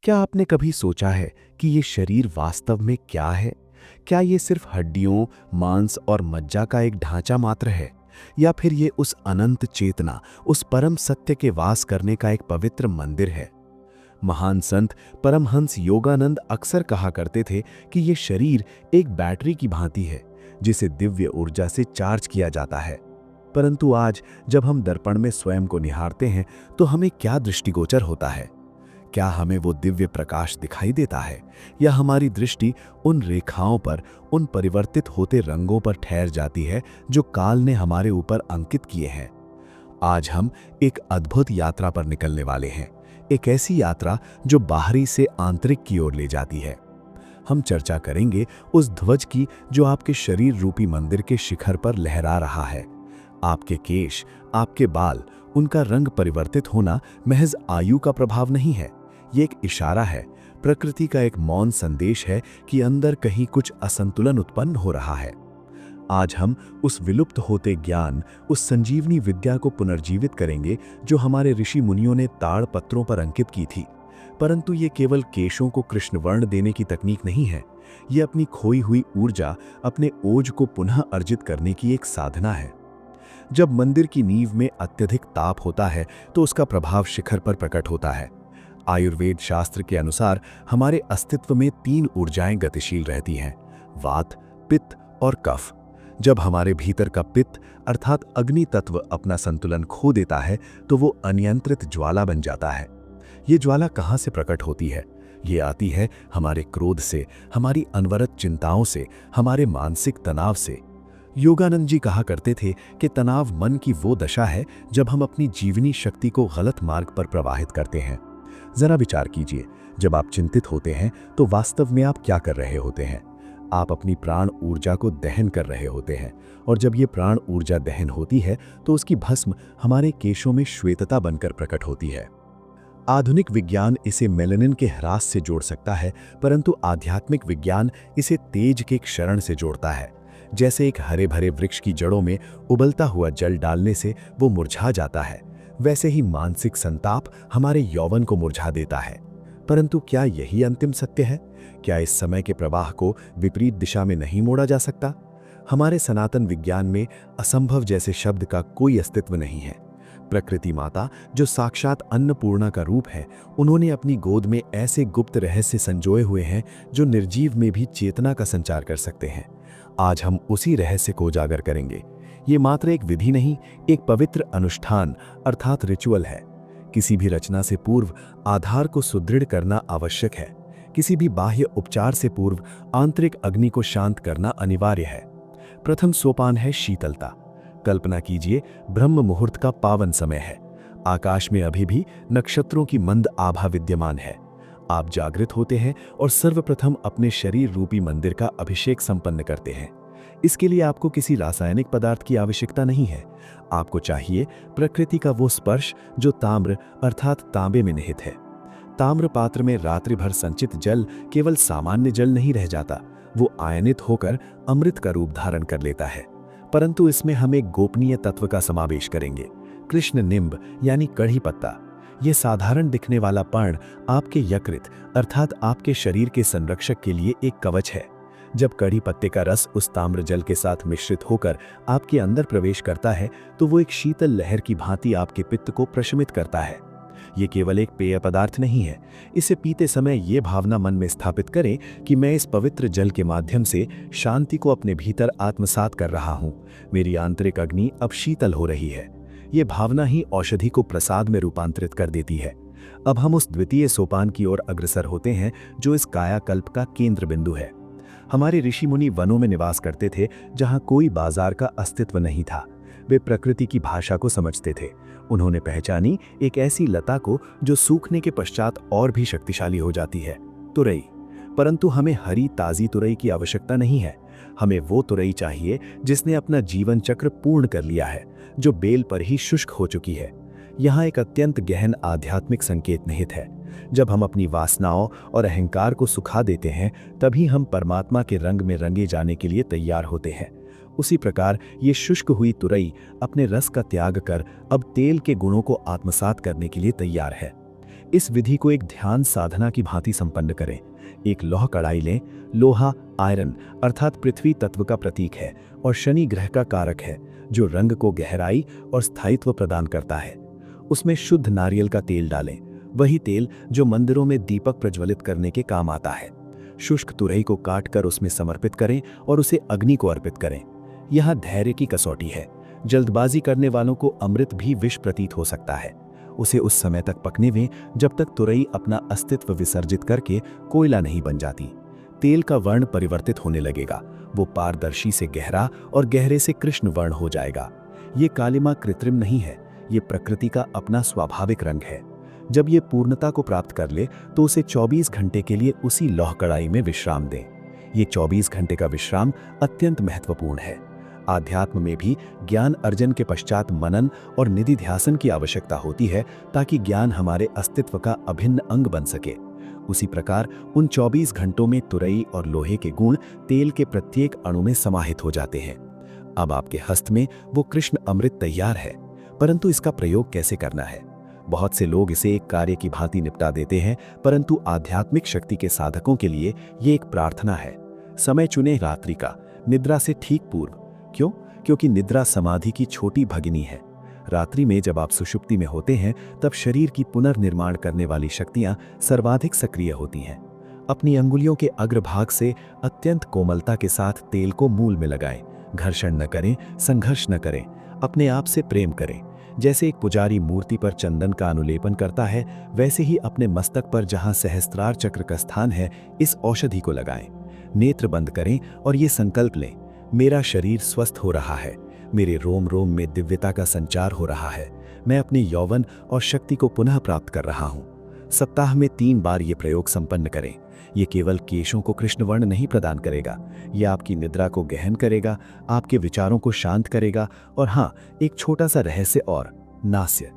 क्या आपने कभी सोचा है कि ये शरीर वास्तव में क्या है? क्या ये सिर्फ हड्डियों, मांस और मज्जा का एक ढांचा मात्र है, या फिर ये उस अनंत चेतना, उस परम सत्य के वास करने का एक पवित्र मंदिर है? महान संत परमहंस योगानंद अक्सर कहा करते थे कि ये शरीर एक बैटरी की भांति है, जिसे दिव्य ऊर्जा से चार्ज किया जाता है। परंतु आज जब हम दर्पण में स्वयं को निहारते हैं, तो हमें क्या दृष्टिगोचर होता है? क्या हमें वो दिव्य प्रकाश दिखाई देता है, या हमारी दृष्टि उन रेखाओं पर, उन परिवर्तित होते रंगों पर ठहर जाती है जो काल ने हमारे ऊपर अंकित किए हैं? आज हम एक अद्भुत यात्रा पर निकलने वाले हैं, एक ऐसी यात्रा जो बाहरी से आंतरिक की ओर ले जाती है। हम चर्चा करेंगे उस ध्वज की जो आपके शरीर रूपी मंदिर के शिखर पर लहरा रहा है। आपके केश, आपके बाल, उनका रंग परिवर्तित होना महज आयु का प्रभाव नहीं है। ये एक इशारा है, प्रकृति का एक मौन संदेश है कि अंदर कहीं कुछ असंतुलन उत्पन्न हो रहा है। आज हम उस विलुप्त होते ज्ञान, उस संजीवनी विद्या को पुनर्जीवित करेंगे जो हमारे ऋषि मुनियों ने ताड़ पत्रों पर अंकित की थी। परंतु ये केवल केशों को कृष्ण वर्ण देने की तकनीक नहीं है। ये अपनी खोई हुई ऊर्जा, अपने ओज को पुनः अर्जित करने की एक साधना है। जब मंदिर की नींव में अत्यधिक ताप होता है, तो उसका प्रभाव शिखर पर प्रकट होता है। आयुर्वेद शास्त्र के अनुसार हमारे अस्तित्व में 3 ऊर्जाएं गतिशील रहती हैं: वात, पित्त और कफ। जब हमारे भीतर का पित्त अर्थात अग्नि तत्व अपना संतुलन खो देता है, तो वो अनियंत्रित ज्वाला बन जाता है। ये ज्वाला कहाँ से प्रकट होती है? ये आती है हमारे क्रोध से, हमारी अनवरत चिंताओं से, हमारे मानसिक तनाव से। योगानंद जी कहा करते थे कि तनाव मन की वो दशा है जब हम अपनी जीवनी शक्ति को गलत मार्ग पर प्रवाहित करते हैं। जरा विचार कीजिए, जब आप चिंतित होते हैं तो वास्तव में आप क्या कर रहे होते हैं? आप अपनी प्राण ऊर्जा को दहन कर रहे होते हैं, और जब ये प्राण ऊर्जा दहन होती है तो उसकी भस्म हमारे केशों में श्वेतता बनकर प्रकट होती है। आधुनिक विज्ञान इसे मेलानिन के ह्रास से जोड़ सकता है, परंतु आध्यात्मिक विज्ञान इसे तेज के क्षरण से जोड़ता है। जैसे एक हरे भरे वृक्ष की जड़ों में उबलता हुआ जल डालने से वो मुरझा जाता है, वैसे ही मानसिक संताप हमारे यौवन को मुरझा देता है। परंतु क्या यही अंतिम सत्य है? क्या इस समय के प्रवाह को विपरीत दिशा में नहीं मोड़ा जा सकता? हमारे सनातन विज्ञान में असंभव जैसे शब्द का कोई अस्तित्व नहीं है। प्रकृति माता, जो साक्षात अन्नपूर्णा का रूप है, उन्होंने अपनी गोद में ऐसे गुप्त रहस्य संजोए हुए हैं जो निर्जीव में भी चेतना का संचार कर सकते हैं। आज हम उसी रहस्य को उजागर करेंगे। ये मात्र एक विधि नहीं, एक पवित्र अनुष्ठान अर्थात रिचुअल है। किसी भी रचना से पूर्व आधार को सुदृढ़ करना आवश्यक है। किसी भी बाह्य उपचार से पूर्व आंतरिक अग्नि को शांत करना अनिवार्य है। प्रथम सोपान है शीतलता। कल्पना कीजिए, ब्रह्म मुहूर्त का पावन समय है। आकाश में अभी भी नक्षत्रों की मंद आभा विद्यमान है। आप जागृत होते हैं और सर्वप्रथम अपने शरीर रूपी मंदिर का अभिषेक संपन्न करते हैं। इसके लिए आपको किसी रासायनिक पदार्थ की आवश्यकता नहीं है। आपको चाहिए प्रकृति का वो स्पर्श जो ताम्र अर्थात तांबे में निहित है। ताम्र पात्र में रात्रि भर संचित जल केवल सामान्य जल नहीं रह जाता, वो आयनित होकर अमृत का रूप धारण कर लेता है। परंतु इसमें हम एक गोपनीय तत्व का समावेश करेंगे, कृष्ण निम्ब यानी कढ़ी पत्ता। यह साधारण दिखने वाला पर्ण आपके यकृत अर्थात आपके शरीर के संरक्षक के लिए एक कवच है। जब कढ़ी पत्ते का रस उस ताम्र जल के साथ मिश्रित होकर आपके अंदर प्रवेश करता है, तो वो एक शीतल लहर की भांति आपके पित्त को प्रशमित करता है। ये केवल एक पेय पदार्थ नहीं है। इसे पीते समय ये भावना मन में स्थापित करें कि मैं इस पवित्र जल के माध्यम से शांति को अपने भीतर आत्मसात कर रहा हूँ। मेरी आंतरिक अग्नि अब शीतल हो रही है। ये भावना ही औषधि को प्रसाद में रूपांतरित कर देती है। अब हम उस द्वितीय सोपान की ओर अग्रसर होते हैं, जो इस कायाकल्प का केंद्र बिंदु है। हमारे ऋषि मुनि वनों में निवास करते थे, जहाँ कोई बाजार का अस्तित्व नहीं था। वे प्रकृति की भाषा को समझते थे। उन्होंने पहचानी एक ऐसी लता को जो सूखने के पश्चात और भी शक्तिशाली हो जाती है, तुरई। परंतु हमें हरी ताजी तुरई की आवश्यकता नहीं है। हमें वो तुरई चाहिए जिसने अपना जीवन चक्र पूर्ण कर लिया है, जो बेल पर ही शुष्क हो चुकी है। यहाँ एक अत्यंत गहन आध्यात्मिक संकेत निहित है। जब हम अपनी वासनाओं और अहंकार को सुखा देते हैं, तभी हम परमात्मा के रंग में रंगे जाने के लिए तैयार होते हैं। उसी प्रकार ये शुष्क हुई तुरई अपने रस का त्याग कर अब तेल के गुणों को आत्मसात करने के लिए तैयार है। इस विधि को एक ध्यान साधना की भांति संपन्न करें। एक लौह कड़ाई लें। लोहा आयरन अर्थात पृथ्वी तत्व का प्रतीक है और शनि ग्रह का कारक है, जो रंग को गहराई और स्थायित्व प्रदान करता है। उसमें शुद्ध नारियल का तेल डालें, वही तेल जो मंदिरों में दीपक प्रज्वलित करने के काम आता है। शुष्क तुरई को काटकर उसमें समर्पित करें और उसे अग्नि को अर्पित करें। यह धैर्य की कसौटी है। जल्दबाजी करने वालों को अमृत भी विष प्रतीत हो सकता है। उसे उस समय तक पकने दें जब तक तुरई अपना अस्तित्व विसर्जित करके कोयला नहीं बन जाती। तेल का वर्ण परिवर्तित होने लगेगा। वो पारदर्शी से गहरा और गहरे से कृष्ण वर्ण हो जाएगा। ये कालिमा कृत्रिम नहीं है, ये प्रकृति का अपना स्वाभाविक रंग है। जब ये पूर्णता को प्राप्त कर ले तो उसे 24 घंटे के लिए उसी लौह कड़ाई में विश्राम दें। ये 24 घंटे का विश्राम अत्यंत महत्वपूर्ण है। आध्यात्म में भी ज्ञान अर्जन के पश्चात मनन और निधिध्यासन की आवश्यकता होती है, ताकि ज्ञान हमारे अस्तित्व का अभिन्न अंग बन सके। उसी प्रकार उन 24 घंटों में तुरई और लोहे के गुण तेल के प्रत्येक अणु में समाहित हो जाते हैं। अब आपके हस्त में वो कृष्ण अमृत तैयार है, परंतु इसका प्रयोग कैसे करना है? बहुत से लोग इसे एक कार्य की भांति निपटा देते हैं, परंतु आध्यात्मिक शक्ति के साधकों के लिए ये एक प्रार्थना है। समय चुने रात्रि का, निद्रा से ठीक पूर्व। क्यों? क्योंकि निद्रा समाधि की छोटी भगिनी है। रात्रि में जब आप सुषुप्ति में होते हैं, तब शरीर की पुनर्निर्माण करने वाली शक्तियां सर्वाधिक सक्रिय होती हैं। अपनी अंगुलियों के अग्रभाग से अत्यंत कोमलता के साथ तेल को मूल में लगाएं। घर्षण न करें, संघर्ष न करें, अपने आप से प्रेम करें। जैसे एक पुजारी मूर्ति पर चंदन का अनुलेपन करता है, वैसे ही अपने मस्तक पर जहां सहस्त्रार चक्र का स्थान है, इस औषधि को लगाएं। नेत्र बंद करें और ये संकल्प लें, मेरा शरीर स्वस्थ हो रहा है, मेरे रोम रोम में दिव्यता का संचार हो रहा है, मैं अपने यौवन और शक्ति को पुनः प्राप्त कर रहा हूं। सप्ताह में 3 बार ये प्रयोग संपन्न करें। ये केवल केशों को कृष्णवर्ण नहीं प्रदान करेगा, ये आपकी निद्रा को गहन करेगा, आपके विचारों को शांत करेगा। और हाँ, एक छोटा सा रहस्य और, नास्य।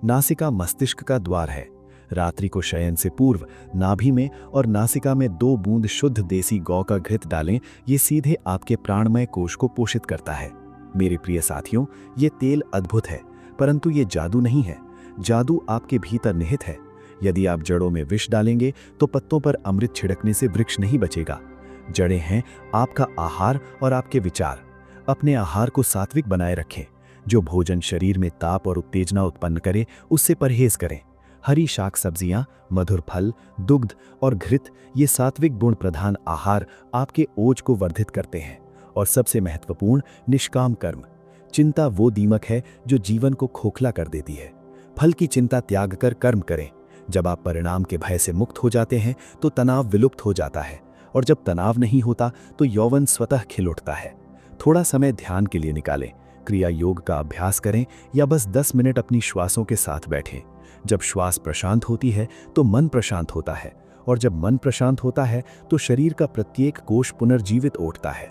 नासिका मस्तिष्क का द्वार है। रात्रि को शयन से पूर्व नाभि में और नासिका में 2 बूंद शुद्ध देसी गौ का घृत डालें। ये सीधे आपके प्राणमय कोश को पोषित करता है। मेरे प्रिय साथियों, ये तेल अद्भुत है, परंतु ये जादू नहीं है। जादू आपके भीतर निहित है। यदि आप जड़ों में विष डालेंगे तो पत्तों पर अमृत छिड़कने से वृक्ष नहीं बचेगा। जड़ें हैं आपका आहार और आपके विचार। अपने आहार को सात्विक बनाए रखें। जो भोजन शरीर में ताप और उत्तेजना उत्पन्न करे, उससे परहेज करें। हरी शाक सब्जियां, मधुर फल, दुग्ध और घृत, ये सात्विक गुण प्रधान आहार आपके ओज को वर्धित करते हैं। और सबसे महत्वपूर्ण, निष्काम कर्म। चिंता वो दीमक है जो जीवन को खोखला कर देती है। फल की चिंता त्याग कर कर्म करें। जब आप परिणाम के भय से मुक्त हो जाते हैं तो तनाव विलुप्त हो जाता है, और जब तनाव नहीं होता तो यौवन स्वतः खिल उठता है। थोड़ा समय ध्यान के लिए निकालें, क्रिया योग का अभ्यास करें या बस 10 मिनट अपनी श्वासों के साथ बैठें। जब श्वास प्रशांत होती है तो मन प्रशांत होता है, और जब मन प्रशांत होता है तो शरीर का प्रत्येक कोश पुनर्जीवित उठता है।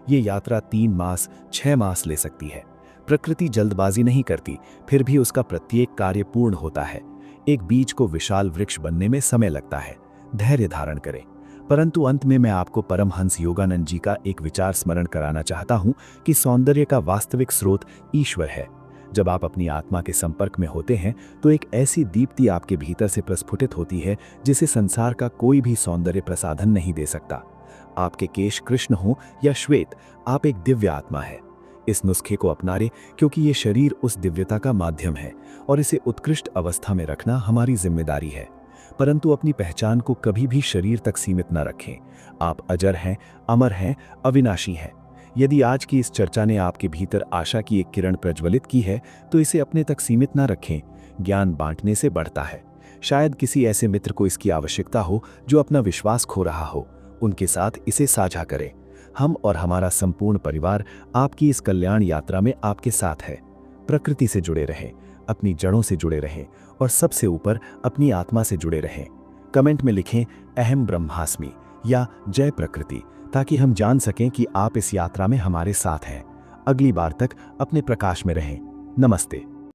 ये यात्रा 3 मास 6 मास ले सकती है। प्रकृति जल्दबाजी नहीं करती, फिर भी उसका प्रत्येक कार्य पूर्ण होता है। एक बीज को विशाल वृक्ष बनने में समय लगता है। धैर्य धारण करें। परंतु अंत में मैं आपको परमहंस योगानंद जी का एक विचार स्मरण कराना चाहता हूं कि सौंदर्य का वास्तविक स्रोत ईश्वर है। जब आप अपनी आत्मा के संपर्क में होते हैं तो एक ऐसी दीप्ति आपके भीतर से प्रस्फुटित होती है जिसे संसार का कोई भी सौंदर्य प्रसाधन नहीं दे सकता। आपके केश कृष्ण हो या श्वेत, आप एक दिव्य आत्मा है। इस नुस्खे को अपनाएं, क्योंकि ये शरीर उस दिव्यता का माध्यम है और इसे उत्कृष्ट अवस्था में रखना हमारी जिम्मेदारी है। परंतु अपनी पहचान को कभी भी शरीर तक सीमित न रखें। आप अजर हैं, अमर हैं, अविनाशी हैं। यदि आज की इस चर्चा ने आपके भीतर आशा की एक किरण प्रज्वलित की है तो इसे अपने तक सीमित न रखें। ज्ञान बांटने से बढ़ता है। शायद किसी ऐसे मित्र को इसकी आवश्यकता हो जो अपना विश्वास खो रहा हो। उनके साथ इसे साझा करें। हम और हमारा संपूर्ण परिवार आपकी इस कल्याण यात्रा में आपके साथ है। प्रकृति से जुड़े रहें, अपनी जड़ों से जुड़े रहें और सबसे ऊपर अपनी आत्मा से जुड़े रहें। कमेंट में लिखें अहम ब्रह्मास्मि या जय प्रकृति, ताकि हम जान सकें कि आप इस यात्रा में हमारे साथ हैं। अगली बार तक अपने प्रकाश में रहें। नमस्ते।